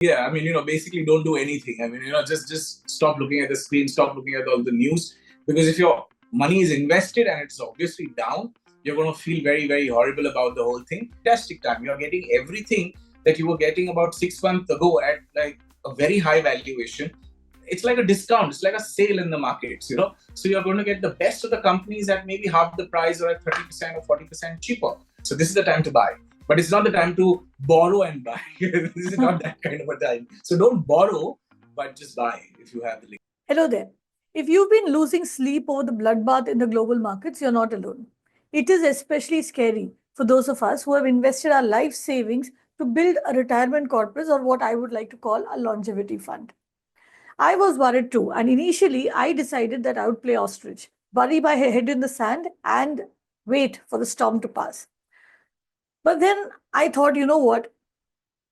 Yeah, I mean, basically don't do anything. I mean, just stop looking at the screen, stop looking at all the news. Because if your money is invested and it's obviously down, you're going to feel very, very horrible about the whole thing. Fantastic time. You're getting everything that you were getting about 6 months ago at like a very high valuation. It's like a discount. It's like a sale in the markets. So you're going to get the best of the companies at maybe half the price or at 30% or 40% cheaper. So this is the time to buy. But it's not the time to borrow and buy. This is not that kind of a time. So don't borrow, but just buy if you have the link. Hello there. If you've been losing sleep over the bloodbath in the global markets, you're not alone. It is especially scary for those of us who have invested our life savings to build a retirement corpus, or what I would like to call a longevity fund. I was worried too, and initially I decided that I would play ostrich, bury my head in the sand and wait for the storm to pass. But then I thought, you know what?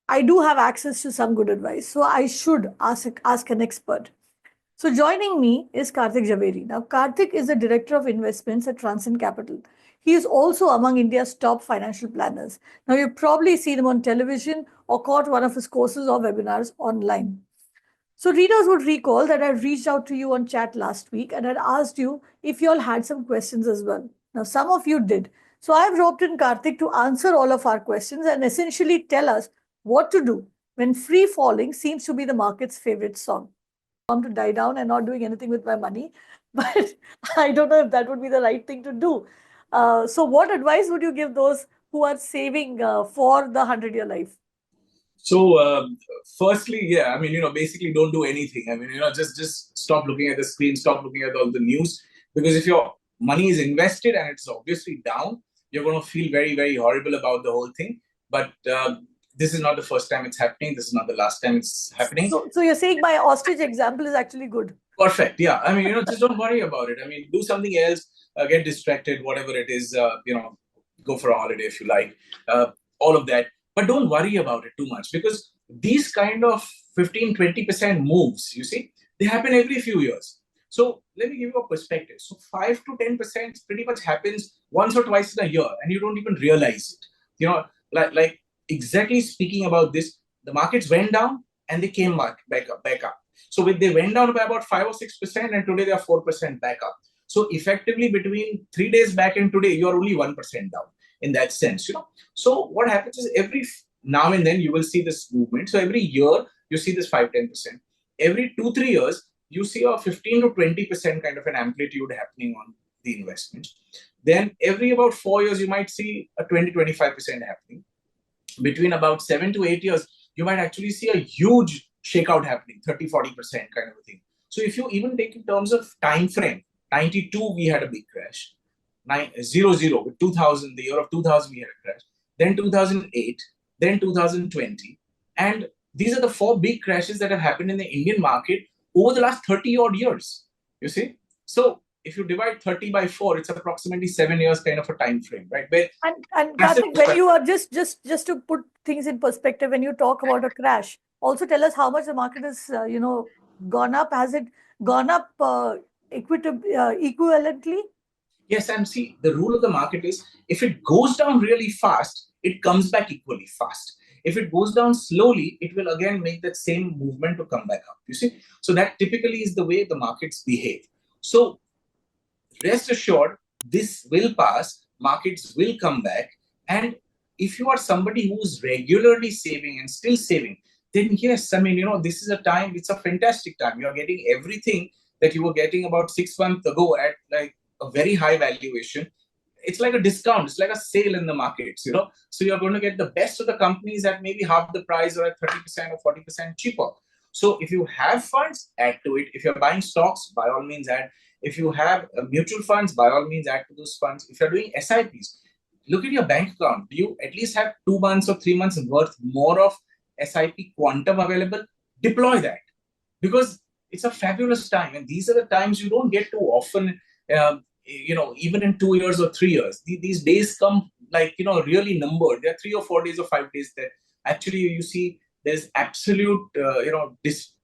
I do have access to some good advice, so I should ask an expert. So joining me is Karthik Javeri. Now, Karthik is the Director of Investments at Transcend Capital. He is also among India's top financial planners. Now, you've probably seen him on television or caught one of his courses or webinars online. So readers would recall that I reached out to you on chat last week and had asked you if you all had some questions as well. Now, some of you did. So I've roped in Karthik to answer all of our questions and essentially tell us what to do when free falling seems to be the market's favorite song. To die down and not doing anything with my money, but I don't know if that would be the right thing to do. So what advice would you give those who are saving for the 100-year life? So, firstly, yeah, I mean, basically don't do anything. I mean, just stop looking at the screen, stop looking at all the news. Because if your money is invested and it's obviously down, you're going to feel very, very horrible about the whole thing. But this is not the first time it's happening. This is not the last time it's happening. So you're saying my ostrich example is actually good. Perfect. Yeah. I mean, just don't worry about it. I mean, do something else, get distracted, whatever it is, go for a holiday if you like, all of that. But don't worry about it too much, because these kind of 15-20% moves, you see, they happen every few years. So let me give you a perspective. So 5 to 10% pretty much happens once or twice in a year, and you don't even realize it. Like exactly speaking about this, the markets went down and they came back up. So they went down by about 5 or 6%, and today they are 4% back up. So effectively, between 3 days back and today, you are only 1% down in that sense. So what happens is every now and then you will see this movement. So every year you see this 5-10%. Every 2-3 years you see a 15 to 20% kind of an amplitude happening on the investment. Then every about 4 years you might see a 20-25% happening. Between about 7 to 8 years, you might actually see a huge shakeout happening, 30-40% kind of a thing. So if you even take in terms of time frame, 92 we had a big crash, 00 with 2000, the year of 2000 we had a crash, then 2008, then 2020, and these are the 4 big crashes that have happened in the Indian market over the last 30 odd years. You see, so if you divide 30 by 4, it's approximately 7 years kind of a time frame, right? And Karthik, when you are just to put things in perspective, when you talk about a crash, also tell us how much the market has gone up. Has it gone up equivalently? Yes, and see, the rule of the market is if it goes down really fast, it comes back equally fast. If it goes down slowly, it will again make that same movement to come back up. You see, so that typically is the way the markets behave. So rest assured, this will pass, markets will come back. And if you are somebody who's regularly saving and still saving, then yes, I mean, this is a time, it's a fantastic time. You're getting everything that you were getting about 6 months ago at like a very high valuation. It's like a discount, it's like a sale in the markets. So you're going to get the best of the companies at maybe half the price or at 30% or 40% cheaper. So if you have funds, add to it. If you're buying stocks, by all means add. If you have mutual funds, by all means add to those funds. If you're doing SIPs, look at your bank account. Do you at least have 2 months or 3 months worth more of SIP quantum available? Deploy that, because it's a fabulous time. And these are the times you don't get too often, even in 2 years or 3 years. These days come like, really numbered. There are 3 or 4 days or 5 days that actually you see there's absolute, there's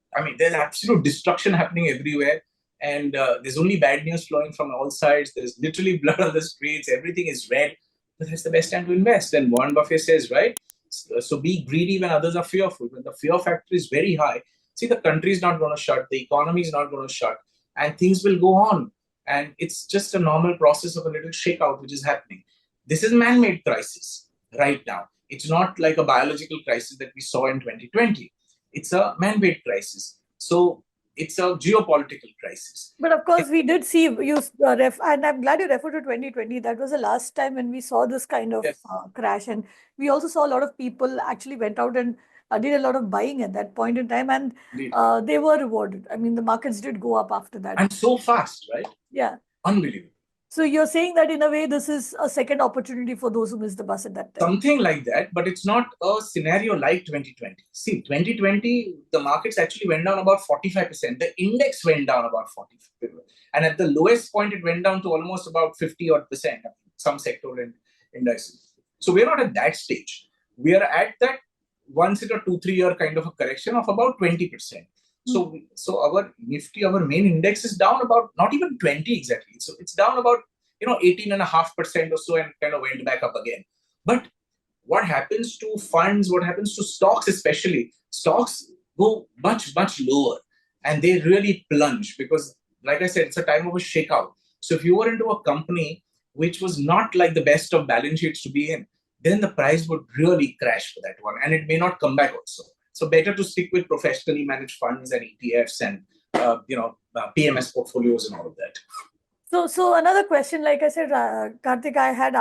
absolute destruction happening everywhere. And there's only bad news flowing from all sides. There's literally blood on the streets. Everything is red. But that's the best time to invest. And Warren Buffett says, right? So be greedy when others are fearful. When the fear factor is very high, see, the country is not going to shut, the economy is not going to shut, and things will go on. And it's just a normal process of a little shakeout which is happening. This is man-made crisis right now. It's not like a biological crisis that we saw in 2020. It's a man-made crisis. So it's a geopolitical crisis. But of course, we did see you and I'm glad you referred to 2020. That was the last time when we saw this kind of Yes, crash, and we also saw a lot of people actually went out and did a lot of buying at that point in time, and indeed. they were rewarded. I mean, the markets did go up after that. And so fast, right? Yeah. Unbelievable. So you're saying that in a way, this is a second opportunity for those who missed the bus at that time. Something like that, but it's not a scenario like 2020. See, 2020, the markets actually went down about 45%. The index went down about 40%. And at the lowest point, it went down to almost about 50 odd percent, some sectoral indices. So we're not at that stage. We are at that once in a 2-3 year kind of a correction of about 20%. So our Nifty, our main index is down about not even 20 exactly. So it's down about 18.5% or so, and kind of went back up again. But what happens to funds, what happens to stocks especially, stocks go much, much lower and they really plunge because, like I said, it's a time of a shakeout. So if you were into a company which was not like the best of balance sheets to be in, then the price would really crash for that one and it may not come back also. So better to stick with professionally managed funds and ETFs and PMS portfolios and all of that. So another question, like I said, Karthik, I had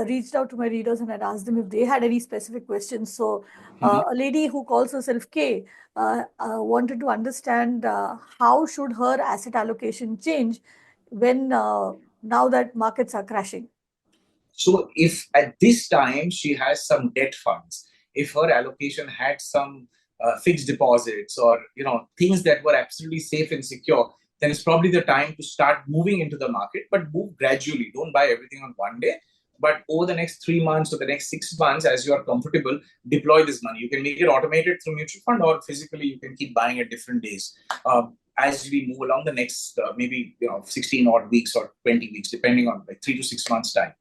reached out to my readers and had asked them if they had any specific questions. So a lady who calls herself K wanted to understand how should her asset allocation change when now that markets are crashing. So if at this time she has some debt funds, if her allocation had some fixed deposits or things that were absolutely safe and secure, then it's probably the time to start moving into the market, but move gradually. Don't buy everything on one day. But over the next 3 months or the next 6 months, as you are comfortable, deploy this money. You can make it automated through mutual fund, or physically you can keep buying at different days. As we move along the next maybe 16 odd weeks or 20 weeks, depending on like 3 to 6 months time.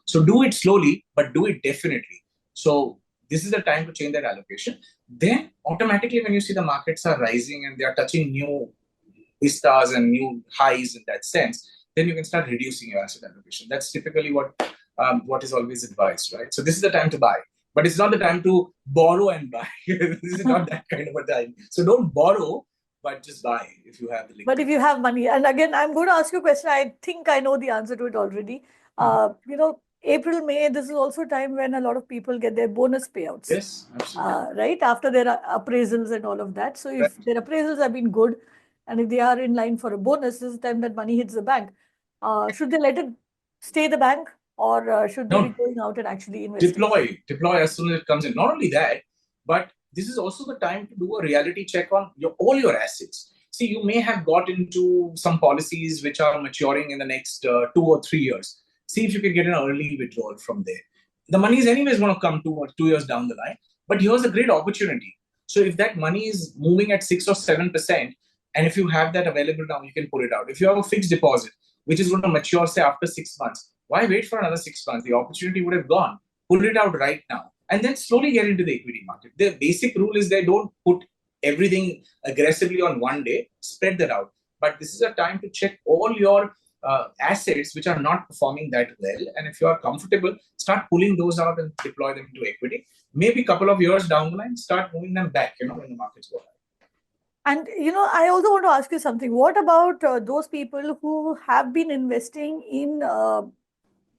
So do it slowly, but do it definitely. So this is the time to change that allocation. Then automatically when you see the markets are rising and they are touching new vistas and new highs in that sense, then you can start reducing your asset allocation. That's typically what is always advised, right? So this is the time to buy. But it's not the time to borrow and buy. This is not that kind of a time. So don't borrow, but just buy if you have the link. But if you have money, and again, I'm going to ask you a question. I think I know the answer to it already. April, May, this is also a time when a lot of people get their bonus payouts. Yes, absolutely. Right after their appraisals and all of that. So if their appraisals have been good, and if they are in line for a bonus, this is the time that money hits the bank. Should they let it stay the bank, or should they be going out and actually investing? Deploy as soon as it comes in. Not only that, but this is also the time to do a reality check on all your assets. See, you may have got into some policies which are maturing in the next 2 or 3 years. See if you can get an early withdrawal from there. The money is anyways going to come 2 years down the line, but here's a great opportunity. So if that money is moving at 6 or 7%, and if you have that available now, you can pull it out. If you have a fixed deposit, which is going to mature, say, after 6 months, why wait for another 6 months? The opportunity would have gone. Pull it out right now and then slowly get into the equity market. The basic rule is they don't put everything aggressively on one day, spread that out. But this is a time to check all your assets which are not performing that well. And if you are comfortable, start pulling those out and deploy them into equity. Maybe a couple of years down the line, start moving them back, when the markets go high. And, I also want to ask you something. What about those people who have been investing in,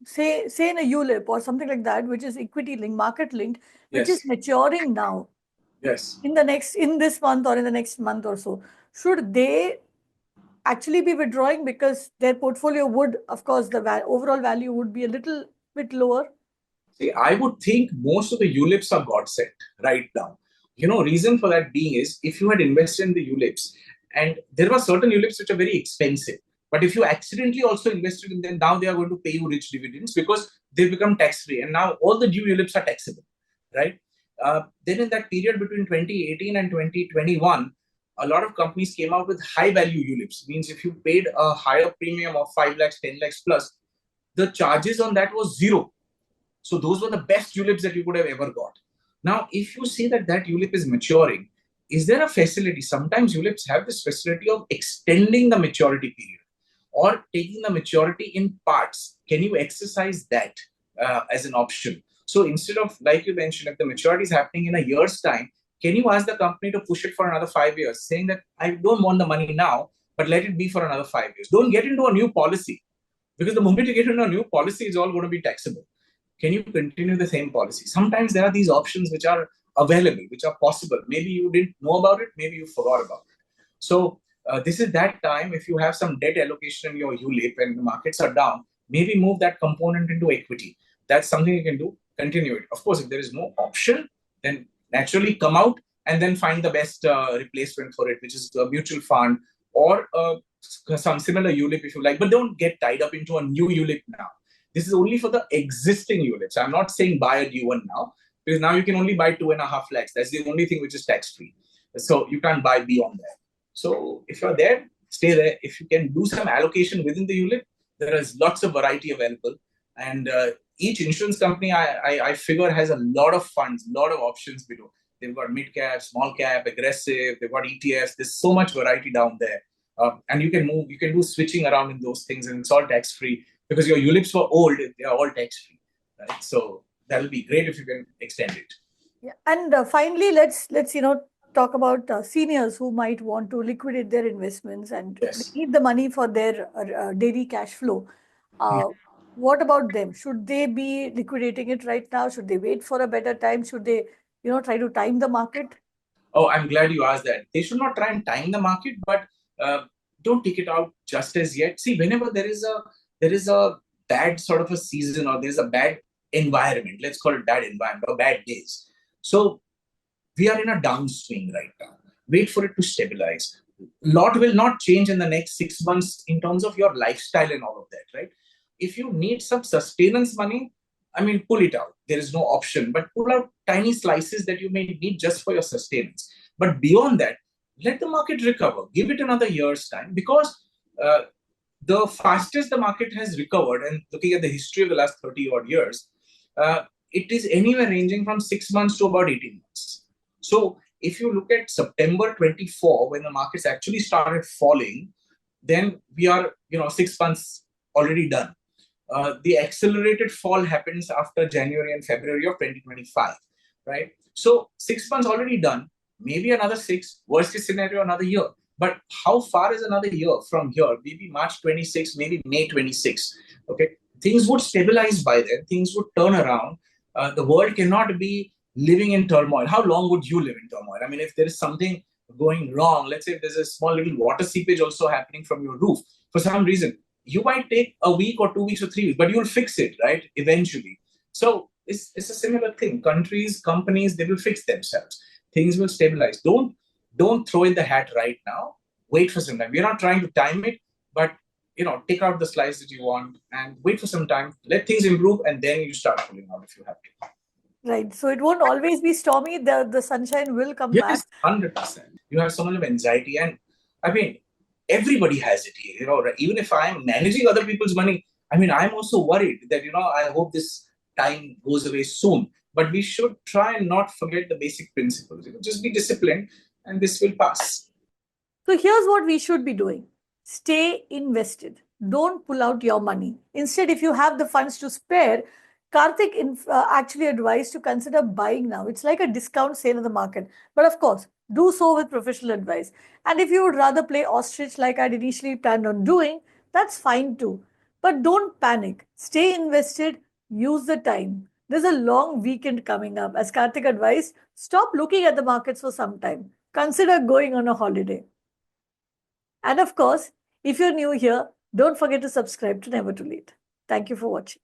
say in a ULIP or something like that, which is equity linked, market linked, which is maturing now? Yes. In this month or in the next month or so, should they actually be withdrawing because their portfolio would, of course, the overall value would be a little bit lower? See, I would think most of the ULIPs are God sent right now. Reason for that being is if you had invested in the ULIPs, and there were certain ULIPs which are very expensive, but if you accidentally also invested in them, now they are going to pay you rich dividends because they've become tax-free. And now all the new ULIPs are taxable, right? Then in that period between 2018 and 2021, a lot of companies came out with high value ULIPs. Means if you paid a higher premium of 5 lakhs, 10 lakhs plus, the charges on that was zero. So those were the best ULIPs that you could have ever got. Now, if you see that that ULIP is maturing, is there a facility? Sometimes ULIPs have this facility of extending the maturity period or taking the maturity in parts. Can you exercise that as an option? So instead of, like you mentioned, if the maturity is happening in a year's time, can you ask the company to push it for another 5 years, saying that I don't want the money now, but let it be for another 5 years? Don't get into a new policy, because the moment you get into a new policy, it's all going to be taxable. Can you continue the same policy? Sometimes there are these options which are available, which are possible. Maybe you didn't know about it, maybe you forgot about it. So this is that time. If you have some debt allocation in your ULIP and the markets are down, maybe move that component into equity. That's something you can do. Continue it. Of course, if there is no option, then naturally come out and then find the best replacement for it, which is a mutual fund or some similar ULIP if you like. But don't get tied up into a new ULIP now. This is only for the existing ULIPs. I'm not saying buy a new one now, because now you can only buy 2.5 lakhs. That's the only thing which is tax free. So you can't buy beyond that. So if you're there, stay there. If you can do some allocation within the ULIP, there is lots of variety available. And each insurance company, I figure, has a lot of funds, a lot of options below. They've got mid cap, small cap, aggressive. They've got ETFs. There's so much variety down there. And you can move, you can do switching around in those things, and it's all tax free, because your ULIPs were old, they are all tax free, right? So that'll be great if you can extend it. Yeah. And finally, let's talk about seniors who might want to liquidate their investments and they Yes. need the money for their daily cash flow. Uh, what about them? Should they be liquidating it right now? Should they wait for a better time? Should they, try to time the market? Oh, I'm glad you asked that. They should not try and time the market, but don't take it out just as yet. See, whenever there is a bad sort of a season, or there's a bad environment, let's call it bad environment or bad days. So we are in a downswing right now. Wait for it to stabilize. Lot will not change in the next 6 months in terms of your lifestyle and all of that, right? If you need some sustenance money, I mean, pull it out. There is no option, but pull out tiny slices that you may need just for your sustenance. But beyond that, let the market recover. Give it another year's time, because uh, the fastest the market has recovered, and looking at the history of the last 30 odd years, it is anywhere ranging from 6 months to about 18 months. So if you look at September 24, when the markets actually started falling, then we are, 6 months already done. The accelerated fall happens after January and February of 2025, right? So 6 months already done, maybe another six, worst case scenario, another year. But how far is another year from here? Maybe March 26, maybe May 26. Okay, things would stabilize by then. Things would turn around. The world cannot be living in turmoil. How long would you live in turmoil? I mean, if there is something going wrong, let's say if there's a small little water seepage also happening from your roof for some reason, you might take a week or 2 weeks or 3 weeks, but you'll fix it, right? Eventually. So it's a similar thing. Countries, companies, they will fix themselves. Things will stabilize. Don't throw in the hat right now. Wait for some time. We're not trying to time it, but take out the slice that you want and wait for some time. Let things improve, and then you start pulling out if you have to. Right. So it won't always be stormy. The sunshine will come back. Yes, 100%. You have so much of anxiety, and I mean, everybody has it here. Right? Even if I'm managing other people's money, I mean, I'm also worried that I hope this time goes away soon. But we should try and not forget the basic principles. Just be disciplined, and this will pass. So here's what we should be doing. Stay invested. Don't pull out your money. Instead, if you have the funds to spare, Karthik actually advised to consider buying now. It's like a discount sale in the market. But of course, do so with professional advice. And if you would rather play ostrich like I'd initially planned on doing, that's fine too. But don't panic. Stay invested. Use the time. There's a long weekend coming up. As Karthik advised, stop looking at the markets for some time. Consider going on a holiday. And of course, if you're new here, don't forget to subscribe to Never Too Late. Thank you for watching.